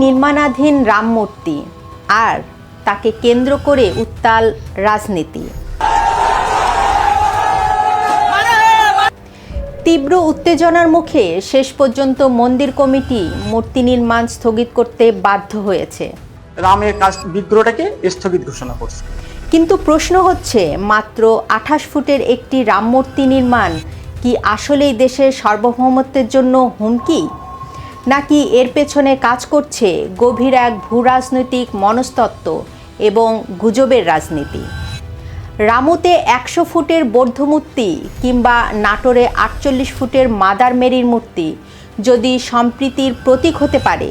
নির্মাণাধীন রাম মূর্তি আর তাকে কেন্দ্র করে উত্তাল রাজনীতি। তীব্র উত্তেজনার মুখে শেষ পর্যন্ত মন্দির কমিটি মূর্তি নির্মাণ স্থগিত করতে বাধ্য হয়েছে। রামের বিগ্রহটাকে স্থগিত ঘোষণা করছে। কিন্তু প্রশ্ন হচ্ছে, মাত্র 28 ফুটের একটি রাম মূর্তি নির্মাণ কি আসলেই দেশের সার্বভৌমত্বের জন্য হুমকি, নাকি এর পেছনে কাজ করছে গভীর এক ভূরাজনৈতিক মনস্তত্ত্ব এবং গুজবের রাজনীতি? রামুতে 100 ফুটের বৌদ্ধ মূর্তি কিংবা নাটোরে 48 ফুটের মাদার মেরির মূর্তি যদি সম্প্রীতির প্রতীক হতে পারে,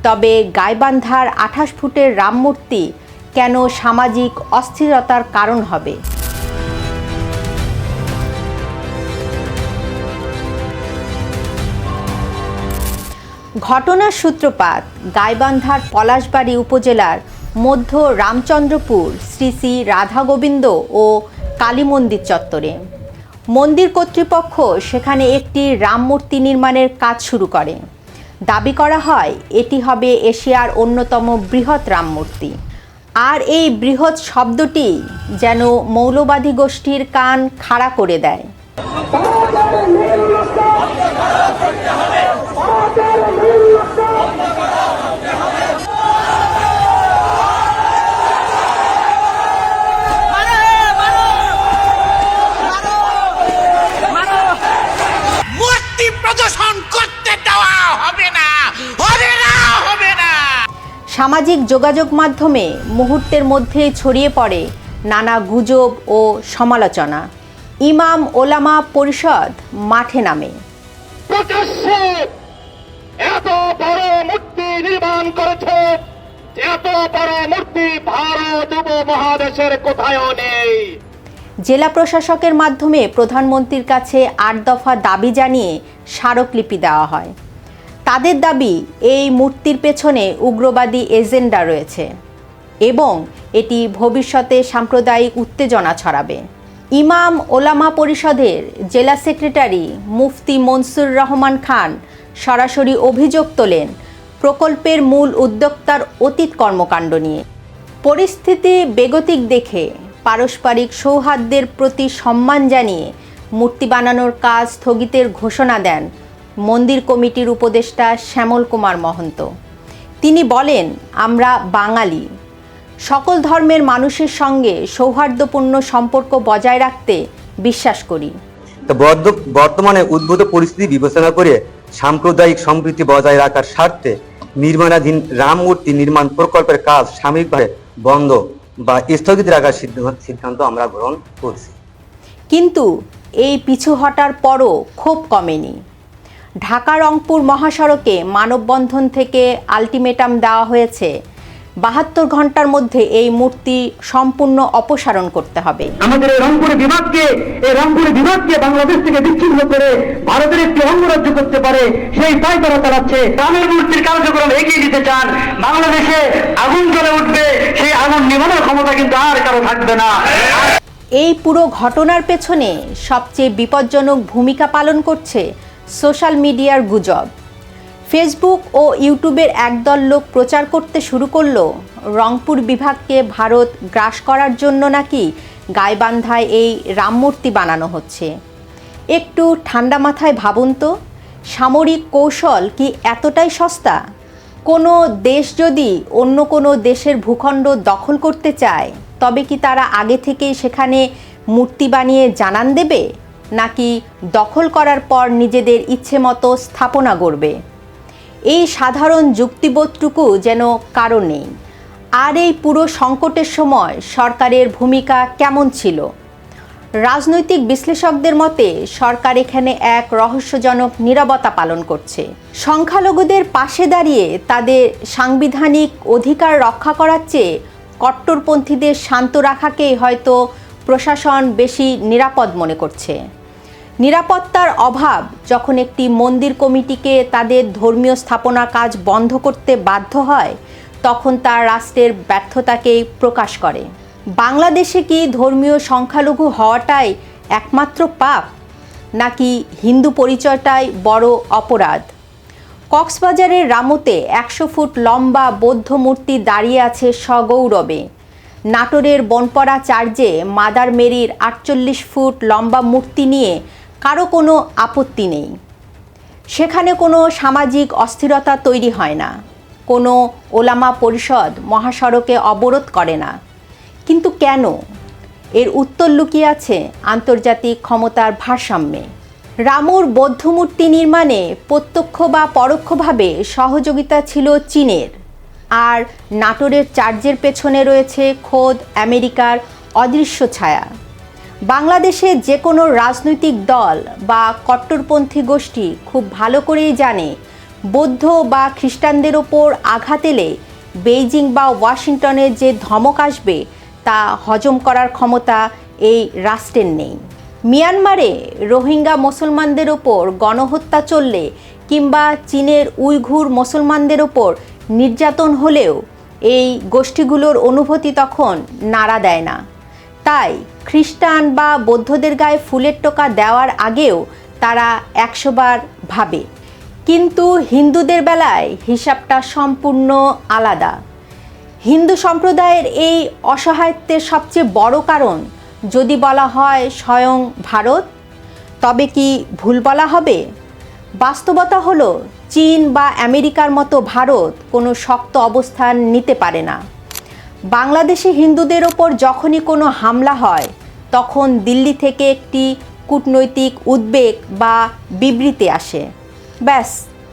তবে গাইবান্ধার 28 ফুটের রাম মূর্তি কেন সামাজিক অস্থিরতার কারণ হবে? ঘটনার সূত্রপাত গাইবান্ধার পলাশবাড়ী উপজেলার মধ্য রামচন্দ্রপুর শ্রী শ্রী রাধা গোবিন্দ ও কালী মন্দির চত্বরে। মন্দির কর্তৃপক্ষ সেখানে একটি রাম মূর্তি নির্মাণের কাজ শুরু করে। দাবি করা হয় এটি হবে এশিয়ার অন্যতম বৃহৎ রাম মূর্তি। আর এই বৃহৎ শব্দটি যেন মৌলবাদী গোষ্ঠীর কান খাড়া করে দেয়। সামাজিক যোগাযোগ মাধ্যমে মুহূর্তের মধ্যেই ছড়িয়ে পড়ে নানা গুজব ও সমালোচনা। ইমাম ওলামা পরিষদ মাঠে নামে। প্রকাশ্যে এত বড় মূর্তি নির্মাণ করেছে, এত বড় মূর্তি ভারত উপমহাদেশের কোথাও নেই। জেলা প্রশাসকের মাধ্যমে প্রধানমন্ত্রীর কাছে 8 দফা দাবি জানিয়ে স্মারকলিপি দেওয়া হয়। তাদের দাবি, এই মূর্তির পেছনে উগ্রবাদী এজেন্ডা রয়েছে এবং এটি ভবিষ্যতে সাম্প্রদায়িক উত্তেজনা ছড়াবে। ইমাম ওলামা পরিষদের জেলা সেক্রেটারি মুফতি মনসুর রহমান খান সরাসরি অভিযোগ তোলেন প্রকল্পের মূল উদ্যোক্তার অতীত কর্মকাণ্ড নিয়ে। পরিস্থিতি বেগতিক দেখে পারস্পরিক সৌহার্দ্যের প্রতি সম্মান জানিয়ে মূর্তি বানানোর কাজ স্থগিতের ঘোষণা দেন মন্দির কমিটির উপদেষ্টা শ্যামল কুমার মহন্ত। তিনি বলেন, আমরা বাঙালি, সকল ধর্মের মানুষের সঙ্গে সৌহার্দ্যপূর্ণ সম্পর্ক বজায় রাখতে বিশ্বাস করি। বর্তমানে উদ্ভূত পরিস্থিতি বিবেচনা করে সাম্প্রদায়িক সম্প্রীতি বজায় রাখার স্বার্থে নির্মাণাধীন রাম মূর্তি নির্মাণ প্রকল্পের কাজ সাময়িকভাবে বন্ধ বা স্থগিত রাখার সিদ্ধান্ত আমরা গ্রহণ করছি। কিন্তু এই পিছু হটার পরও ক্ষোভ কমেনি। ঢাকা রংপুর মহাসড়কে মানববন্ধন থেকে আলটিমেটাম দেওয়া হয়েছে 72 ঘন্টার মধ্যে এই মূর্তি সম্পূর্ণ অপসারণ করতে হবে। আমাদের এই রংপুর বিভাগকে বাংলাদেশ থেকে বিচ্ছিন্ন করে ভারতের একটি অঙ্গরাজ্য করতে পারে, সেই দায় তারা চালাচ্ছে। রামের মূর্তির কার্যক্রম এগিয়ে দিতে চান, বাংলাদেশে আগুন জ্বলে উঠবে, সেই আগুন নিভানোর ক্ষমতা কিন্তু আর কারো থাকবে না। এই পুরো ঘটনার পেছনে সবচেয়ে বিপজ্জনক ভূমিকা পালন করছে সোশ্যাল মিডিয়ার গুজব। ফেসবুক ও ইউটিউবের একদল লোক প্রচার করতে শুরু করলো রংপুর বিভাগকে ভারত গ্রাস করার জন্য নাকি গাইবান্ধায় এই রাম মূর্তি বানানো হচ্ছে। একটু ঠান্ডা মাথায় ভাবুন তো, সামরিক কৌশল কি এতটাই সস্তা? কোনো দেশ যদি অন্য কোনো দেশের ভূখণ্ড দখল করতে চায়, তবে কি তারা আগে থেকেই সেখানে মূর্তি বানিয়ে জানান দেবে, নাকি দখল করার পর নিজেদের ইচ্ছে মতো স্থাপনা গড়বে? এই সাধারণ যুক্তিবোধটুকু যেন কারো নেই। আর এই পুরো সংকটের সময় সরকারের ভূমিকা কেমন ছিল? রাজনৈতিক বিশ্লেষকদের মতে সরকার এখানে এক রহস্যজনক নীরবতা পালন করছে। সংখ্যালঘুদের পাশে দাঁড়িয়ে তাদের সাংবিধানিক অধিকার রক্ষা করার চেয়ে কট্টরপন্থীদের শান্ত রাখাকেই হয়তো প্রশাসন বেশি নিরাপদ মনে করছে। নিরাপত্তার অভাব যখন একটি মন্দির কমিটিকে তাদের ধর্মীয় স্থাপনা কাজ বন্ধ করতে বাধ্য হয়, তখন তা রাষ্ট্রের ব্যর্থতাকেই প্রকাশ করে। বাংলাদেশে কি ধর্মীয় সংখ্যালঘু হওয়াটাই একমাত্র পাপ, নাকি হিন্দু পরিচয়টাই বড় অপরাধ? কক্সবাজারের রামুতে 100 ফুট লম্বা বৌদ্ধ মূর্তি দাঁড়িয়ে আছে সগৌরবে। নাটোরের বনপাড়া চার্চে মাদার মেরির 48 ফুট লম্বা মূর্তি নিয়ে কারো কোনো আপত্তি নেই। সেখানে কোনো সামাজিক অস্থিরতা তৈরি হয় না, কোনো ওলামা পরিষদ মহাসড়কে অবরোধ করে না। কিন্তু কেন? এর উত্তর লুকিয়ে আছে আন্তর্জাতিক ক্ষমতার ভারসাম্যে। রামুর বৌদ্ধমূর্তি নির্মাণে প্রত্যক্ষ বা পরোক্ষভাবে সহযোগিতা ছিল চীনের, আর নাটোরের চার্চের পেছনে রয়েছে খোদ আমেরিকার অদৃশ্য ছায়া। বাংলাদেশে যে কোনো রাজনৈতিক দল বা কট্টরপন্থী গোষ্ঠী খুব ভালো করেই জানে বৌদ্ধ বা খ্রিস্টানদের ওপর আঘাত এলে বেইজিং বা ওয়াশিংটনের যে ধমক আসবে তা হজম করার ক্ষমতা এই রাষ্ট্রের নেই। মিয়ানমারে রোহিঙ্গা মুসলমানদের ওপর গণহত্যা চললে কিংবা চীনের উইঘুর মুসলমানদের ওপর নির্যাতন হলেও এই গোষ্ঠীগুলোর অনুভূতি তখন নাড়া দেয় না। তাই খ্রিস্টান বা বৌদ্ধদের গায়ে ফুলের টোকা দেওয়ার আগেও তারা 100 বার ভাবে। কিন্তু হিন্দুদের বেলায় হিসাবটা সম্পূর্ণ আলাদা। হিন্দু সম্প্রদায়ের এই অসহায়ত্বের সবচেয়ে বড় কারণ যদি বলা হয় স্বয়ং ভারত, তবে কি ভুল বলা হবে? বাস্তবতা হলো চীন বা আমেরিকার মতো ভারত কোনো শক্ত অবস্থান নিতে পারে না। বাংলাদেশি হিন্দুদের ওপর যখনই কোনো হামলা হয় তখন দিল্লি থেকে একটি কূটনৈতিক উদ্বেগ বা বিবৃতি আসে, ব্যাস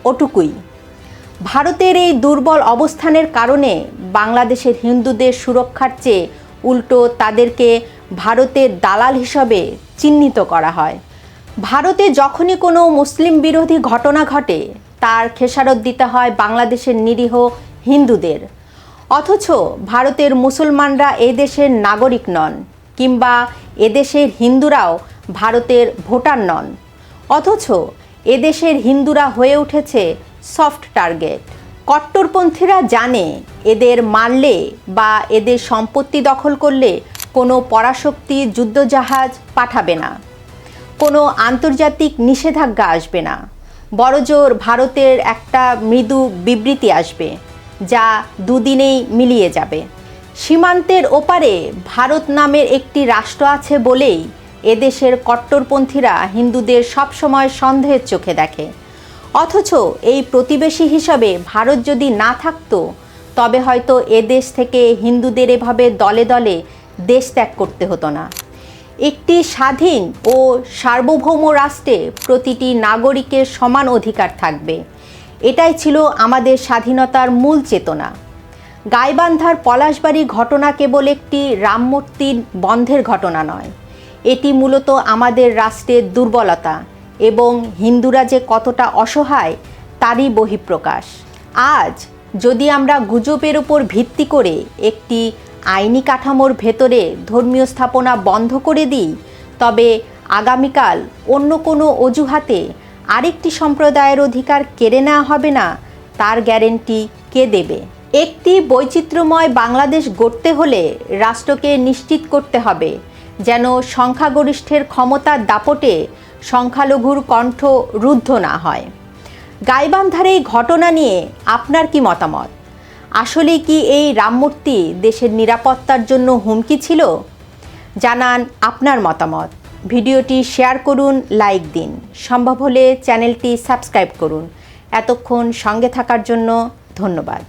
ওটুকুই। ভারতের এই দুর্বল অবস্থানের কারণে বাংলাদেশের হিন্দুদের সুরক্ষার চেয়ে উল্টো তাদেরকে ভারতের দালাল হিসাবে চিহ্নিত করা হয়। ভারতে যখনই কোনো মুসলিম বিরোধী ঘটনা ঘটে তার খেসারত দিতে হয় বাংলাদেশের নিরীহ হিন্দুদের। অথচ ভারতের মুসলমানরা এই দেশের নাগরিক নন, কিংবা এদেশের হিন্দুরাও ভারতের ভোটার নন। অথচ এদেশের হিন্দুরা হয়ে উঠেছে সফট টার্গেট। কট্টরপন্থীরা জানে এদের মারলে বা এদের সম্পত্তি দখল করলে কোনো পরাশক্তি যুদ্ধজাহাজ পাঠাবে না, কোনো আন্তর্জাতিক নিষেধাজ্ঞা আসবে না, বড়জোর ভারতের একটা মৃদু বিবৃতি আসবে যা দুদিনেই মিলিয়ে যাবে। সীমান্তের ওপারে ভারত নামের একটি রাষ্ট্র আছে বলেই এদেশের কট্টরপন্থীরা হিন্দুদের সবসময় সন্দেহের চোখে দেখে। অথচ এই প্রতিবেশী হিসাবে ভারত যদি না থাকতো তবে হয়তো এদেশ থেকে হিন্দুদের এভাবে দলে দলে দেশ ত্যাগ করতে হতো না। একটি স্বাধীন ও সার্বভৌম রাষ্ট্রে প্রতিটি নাগরিকের সমান অধিকার থাকবে, এটাই ছিল আমাদের স্বাধীনতার মূল চেতনা। গাইবান্ধার পলাশবাড়ি ঘটনা কেবল একটি রাম মূর্তির বন্ধের ঘটনা নয়, এটি মূলত আমাদের রাষ্ট্রের দুর্বলতা এবং হিন্দুরা যে কতটা অসহায় তারই বহিঃপ্রকাশ। আজ যদি আমরা গুজবের উপর ভিত্তি করে একটি আইনি কাঠামোর ভেতরে ধর্মীয় স্থাপনা বন্ধ করে দিই, তবে আগামীকাল অন্য কোনো অজুহাতে আরেকটি সম্প্রদায়ের অধিকার কেড়ে নেওয়া হবে না, তার গ্যারেন্টি কে দেবে? একটি বৈচিত্র্যময় বাংলাদেশ গড়তে হলে রাষ্ট্রকে নিশ্চিত করতে হবে যেন সংখ্যাগরিষ্ঠের ক্ষমতার দাপটে সংখ্যালঘুর কণ্ঠ রুদ্ধ না হয়। গাইবান্ধার এই ঘটনা নিয়ে আপনার কি মতামত? আসলে কি এই রামমূর্তি দেশের নিরাপত্তার জন্য হুমকি ছিল? জানান আপনার মতামত। ভিডিওটি শেয়ার করুন, লাইক দিন, সম্ভব হলে চ্যানেলটি সাবস্ক্রাইব করুন। এতক্ষণ সঙ্গে থাকার জন্য ধন্যবাদ।